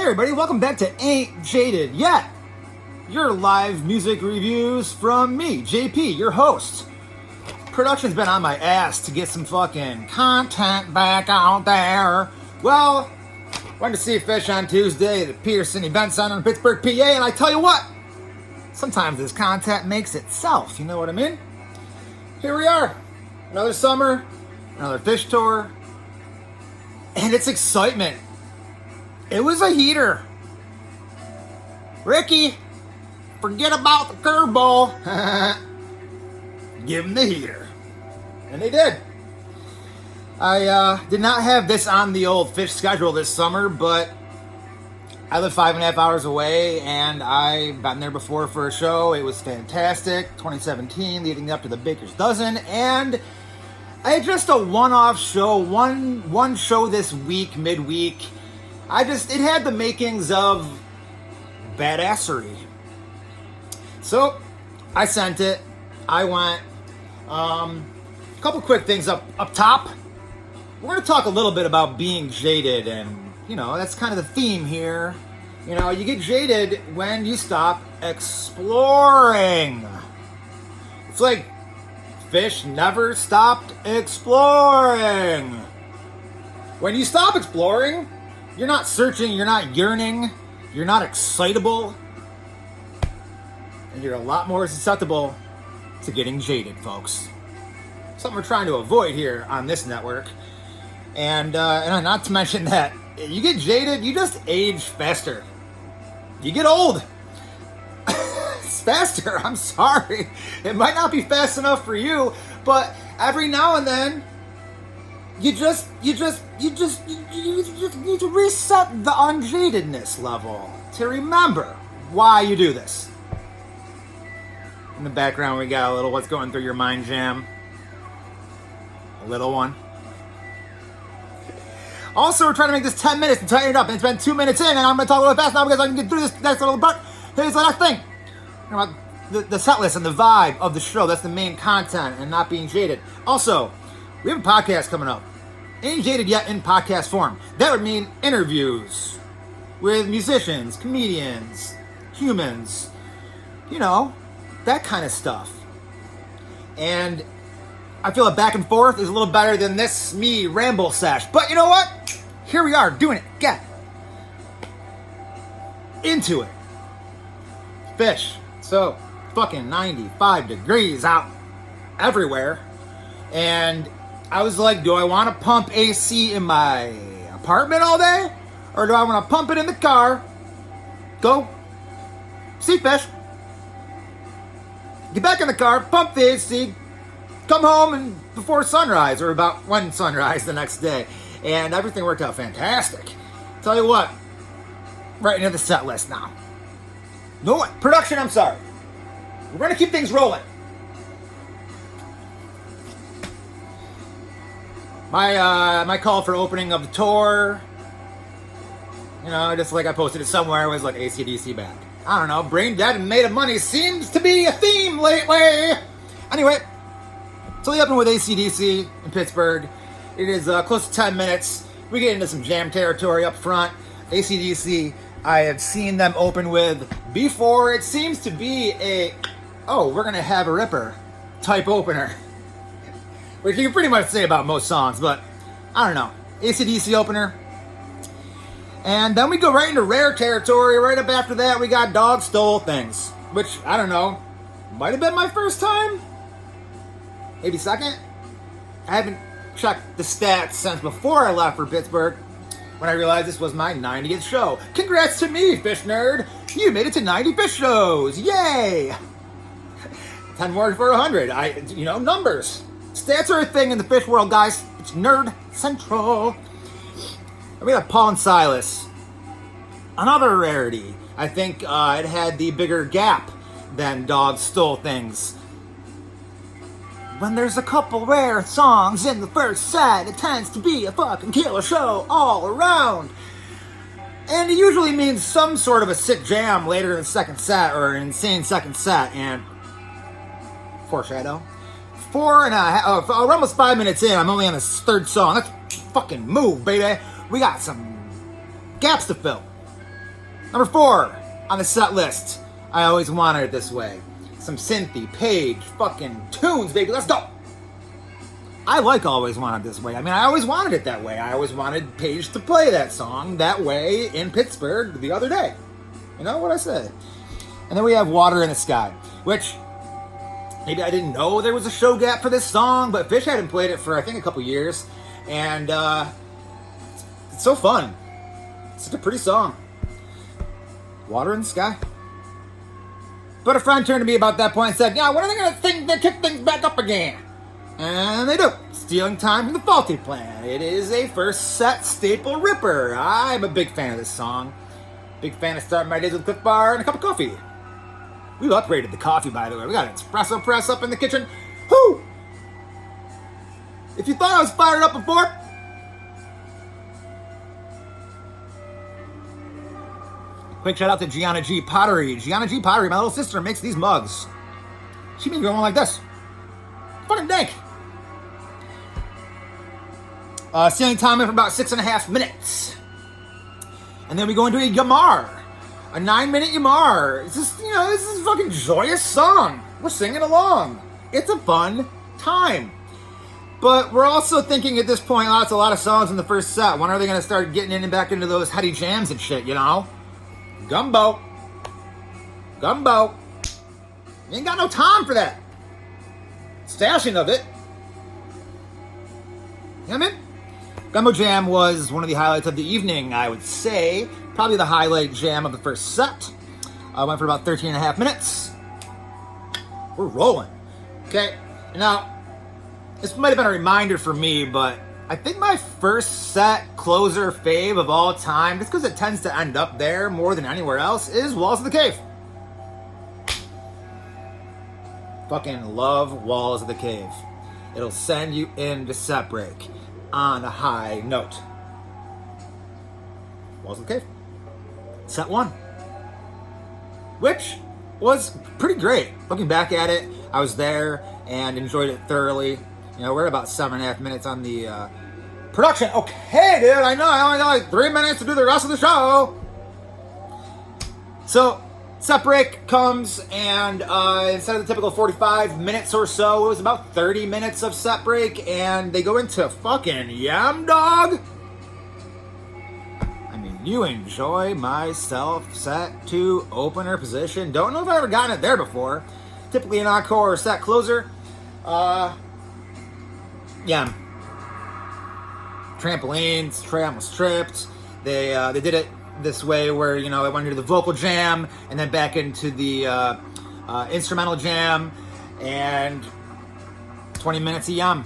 everybody, welcome back to Ain't Jaded Yet, your live music reviews from me, JP, your host. Production's been on my ass to get some fucking content back out there. Well, went to see Phish on Tuesday at the Peterson Event Center in Pittsburgh, PA, and I tell you what, sometimes this content makes itself, you know what I mean? Here we are, another summer, another Phish tour, and it's excitement. It was a heater. Ricky, forget about the curveball. Give him the heater. And they did. I did not have this on the old Phish schedule this summer, but I live 5.5 hours away, and I've been there before for a show. It was fantastic. 2017, leading up to the Baker's Dozen, and I had just a one-off show, one show this week, midweek. It had the makings of badassery. So, I sent it. I went. A couple quick things up top. We're going to talk a little bit about being jaded, and, that's kind of the theme here. You get jaded when you stop exploring. It's like Phish never stopped exploring. When you stop exploring, you're not searching, you're not yearning, you're not excitable, and you're a lot more susceptible to getting jaded, folks. Something we're trying to avoid here on this network. And not to mention that you get jaded, you just age faster. You get old. It's faster, I'm sorry. It might not be fast enough for you, but every now and then, you just need to reset the unjadedness level to remember why you do this. In the background, we got a little What's Going Through Your Mind jam. A little one. Also, we're trying to make this 10 minutes and tighten it up. And it's been 2 minutes in, and I'm going to talk a little fast now because I can get through this next little part. Here's the next thing. The set list and the vibe of the show. That's the main content and not being jaded. Also, we have a podcast coming up. Ain't Jaded Yet in podcast form. That would mean interviews with musicians, comedians, humans, that kind of stuff. And I feel a back and forth is a little better than this me ramble sesh. But you know what? Here we are doing it. Get into it. Phish. So, fucking 95 degrees out everywhere. And I was like, do I want to pump AC in my apartment all day? Or do I want to pump it in the car? Go see Phish. Get back in the car, pump the AC, come home and before sunrise, or about when sunrise the next day. And everything worked out fantastic. Tell you what, right into the set list now. No, production, I'm sorry. We're going to keep things rolling. My call for opening of the tour, just like I posted it somewhere, was like AC/DC back. I don't know, brain dead and made of money seems to be a theme lately. Anyway, so they open with AC/DC in Pittsburgh. It is close to 10 minutes. We get into some jam territory up front. AC/DC, I have seen them open with before. It seems to be we're going to have a ripper type opener. Which you can pretty much say about most songs, but I don't know. AC/DC opener. And then we go right into rare territory. Right up after that, we got Dog Stole Things. Which, I don't know, might have been my first time? Maybe second? I haven't checked the stats since before I left for Pittsburgh, when I realized this was my 90th show. Congrats to me, Phish nerd! You made it to 90 Phish shows! Yay! 10 more for 100. Numbers. Stats are a thing in the Phish world, guys. It's nerd central. We got Paul and Silas. Another rarity. I think it had the bigger gap than Dog Stole Things. When there's a couple rare songs in the first set, it tends to be a fucking killer show all around. And it usually means some sort of a sick jam later in the second set, or an insane second set, and foreshadow. We're almost 5 minutes in. I'm only on the third song. Let's fucking move, baby. We got some gaps to fill. Number 4 on the set list. I Always Wanted It This Way. Some synthy, page, fucking tunes, baby. Let's go. I like Always Wanted This Way. I mean, I always wanted it that way. I always wanted Paige to play that song that way in Pittsburgh the other day. You know what I say? And then we have Water in the Sky, which maybe I didn't know there was a show gap for this song, but Phish hadn't played it for, I think, a couple years. And it's so fun. It's such a pretty song. Water in the Sky. But a friend turned to me about that point and said, yeah, when are they going to kick things back up again? And they do. Stealing Time from the Faulty Plan. It is a first set staple ripper. I'm a big fan of this song. Big fan of starting my days with a Cliff Bar and a cup of coffee. We've upgraded the coffee, by the way. We got an espresso press up in the kitchen. Whoo! If you thought I was fired up before, quick shout out to Gianna G. Pottery. Gianna G. Pottery, my little sister, makes these mugs. She made going like this. Fucking dank. Stealing Time in for about 6.5 minutes. And then we go into a Yamar. A 9-minute Yamar. It's just, this is a fucking joyous song. We're singing along. It's a fun time. But we're also thinking at this point, that's a lot of songs in the first set. When are they going to start getting in and back into those heady jams and shit, Gumbo. You ain't got no time for that. Stashing of it. You know what I mean? Gumbo Jam was one of the highlights of the evening, I would say. Probably the highlight jam of the first set. Went for about 13.5 minutes. We're rolling. Okay, now, this might have been a reminder for me, but I think my first set closer fave of all time, just because it tends to end up there more than anywhere else, is Walls of the Cave. Fucking love Walls of the Cave. It'll send you into set break on a high note. Walls of the Cave. Set 1. Which was pretty great. Looking back at it, I was there and enjoyed it thoroughly. We're at about 7.5 minutes on the production. Okay, dude, I know. I only got like 3 minutes to do the rest of the show. So, set break comes, and instead of the typical 45 minutes or so, it was about 30 minutes of set break, and they go into fucking Yam Dog. I mean, you Enjoy Myself, set 2, opener position. Don't know if I've ever gotten it there before. Typically an encore or set closer. Yeah. Trampolines, tray almost stripped. They did it this way where, it went into the vocal jam and then back into the instrumental jam and 20 minutes of Yum.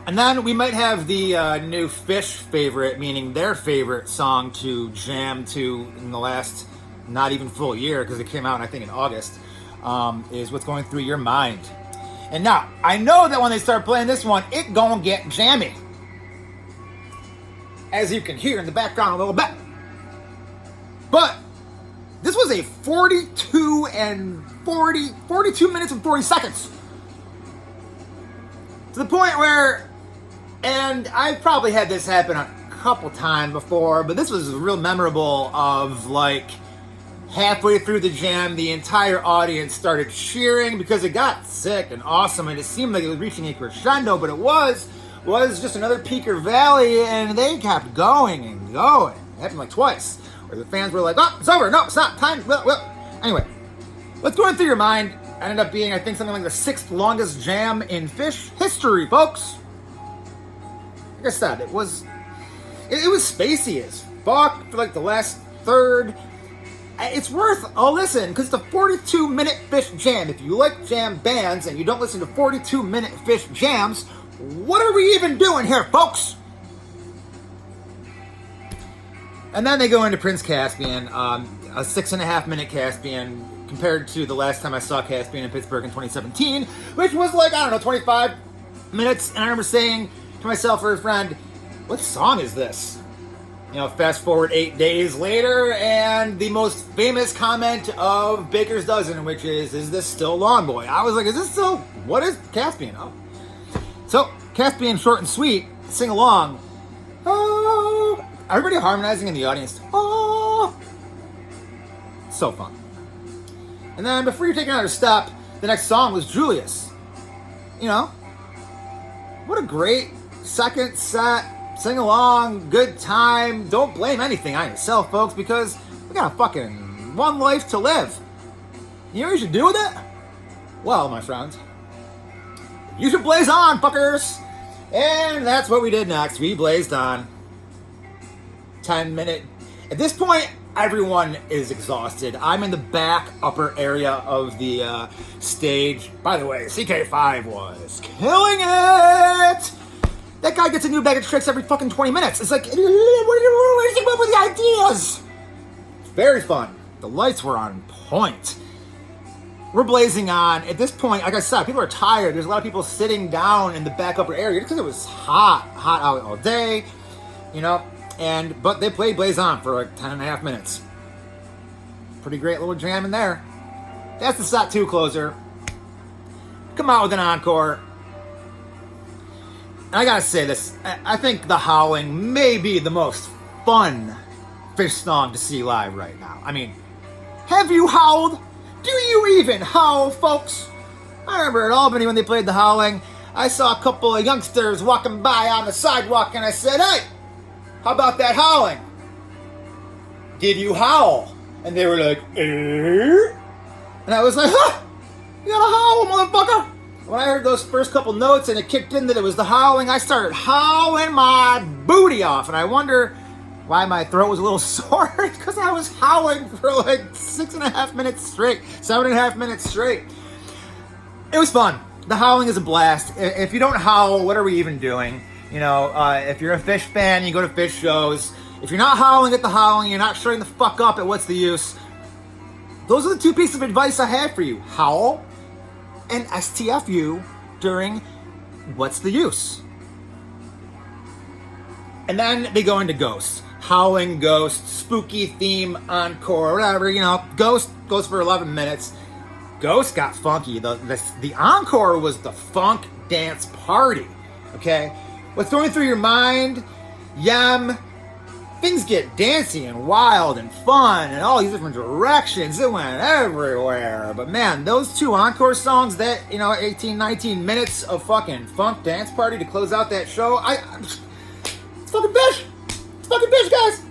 And then we might have the new Phish favorite, meaning their favorite song to jam to in the last not even full year, because it came out, I think, in August, is What's Going Through Your Mind. And now, I know that when they start playing this one, it gonna get jammy. As you can hear in the background a little bit. But this was a 42 minutes and 40 seconds. To the point where, and I've probably had this happen a couple times before, but this was real memorable of like halfway through the jam, the entire audience started cheering because it got sick and awesome, and it seemed like it was reaching a crescendo, but it was just another peak or valley, and they kept going and going. It happened like twice, where the fans were like, oh, it's over, no, it's not, time, well. Anyway, What's Going Through Your Mind ended up being, I think, something like the 6th longest jam in Phish history, folks. Like I said, it was spacey as fuck for like the last third. It's worth a listen, because it's a 42-minute Phish jam. If you like jam bands and you don't listen to 42-minute Phish jams, what are we even doing here, folks? And then they go into Prince Caspian, a 6.5-minute Caspian, compared to the last time I saw Caspian in Pittsburgh in 2017, which was like, 25 minutes. And I remember saying to myself or a friend, what song is this? Fast forward 8 days later, and the most famous comment of Baker's Dozen, which is this still Lawn Boy? I was like, is this still, what is Caspian? Oh. So, Caspian, short and sweet, sing along. Oh, everybody harmonizing in the audience. Oh, So fun. And then before you take another step, the next song was Julius. You know, what a great second set. Sing along, good time. Don't blame anything on yourself, folks, because we got a fucking one life to live. You know what you should do with it? Well, my friends, you should blaze on, fuckers. And that's what we did next. We blazed on. 10-minute. At this point, everyone is exhausted. I'm in the back upper area of the stage. By the way, CK5 was killing it. That guy gets a new bag of tricks every fucking 20 minutes. It's like, where's he come up with the ideas? Very fun. The lights were on point. We're blazing on. At this point, like I said, people are tired. There's a lot of people sitting down in the back upper area because it was hot out all day, you know. But they played Blaze On for like 10.5 minutes. Pretty great little jam in there. That's the set 2 closer. Come out with an encore. And I gotta say this, I think The Howling may be the most fun Phish song to see live right now. I mean, have you howled? Do you even howl, folks? I remember at Albany when they played The Howling, I saw a couple of youngsters walking by on the sidewalk and I said, hey, how about that howling? Did you howl? And they were like, eh? And I was like, huh, you gotta howl, motherfucker. When I heard those first couple notes and it kicked in that it was The Howling, I started howling my booty off. And I wonder why my throat was a little sore. Because I was howling for like 6.5 minutes straight, 7.5 minutes straight. It was fun. The Howling is a blast. If you don't howl, what are we even doing? You know, if you're a Phish fan, you go to Phish shows. If you're not howling at The Howling, you're not shutting the fuck up at What's the Use. Those are the 2 pieces of advice I have for you. Howl and STFU during What's the Use. And then they go into Ghost. Howling Ghost, spooky theme, encore, whatever, you know. Ghost goes for 11 minutes. Ghost got funky. The encore was the funk dance party, okay? What's going through your mind? Things get dancey and wild and fun and all these different directions. It went everywhere. But man, those 2 encore songs, that, 18, 19 minutes of fucking funk dance party to close out that show, it's fucking Phish. It's fucking Phish, guys.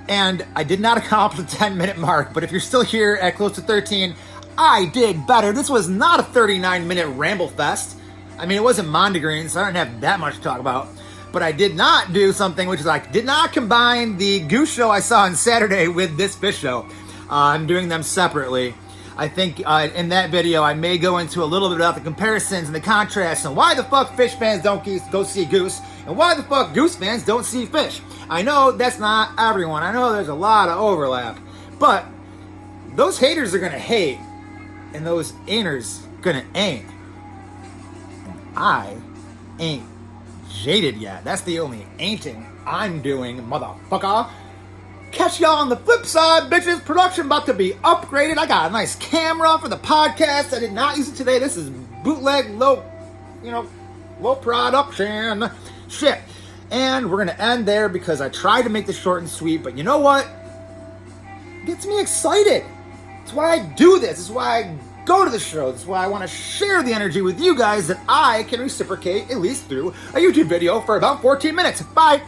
And I did not accomplish the 10-minute mark, but if you're still here at close to 13, I did better. This was not a 39-minute ramble fest. I mean, it wasn't Mondegreen, so I don't have that much to talk about. But I did not do something, which is I did not combine the Goose show I saw on Saturday with this Phish show. I'm doing them separately. I think in that video, I may go into a little bit about the comparisons and the contrasts and why the fuck Phish fans don't go see Goose and why the fuck Goose fans don't see Phish. I know that's not everyone. I know there's a lot of overlap. But those haters are going to hate and those ain'ters going to ain't. I ain't jaded yet. That's the only ain'ting I'm doing, motherfucker. Catch y'all on the flip side, bitches. Production about to be upgraded. I got a nice camera for the podcast. I did not use it today. This is bootleg, low production shit. And we're going to end there because I tried to make this short and sweet, but you know what? It gets me excited. That's why I do this. It's why I go to the show. That's why I want to share the energy with you guys that I can reciprocate, at least through a YouTube video for about 14 minutes. Bye.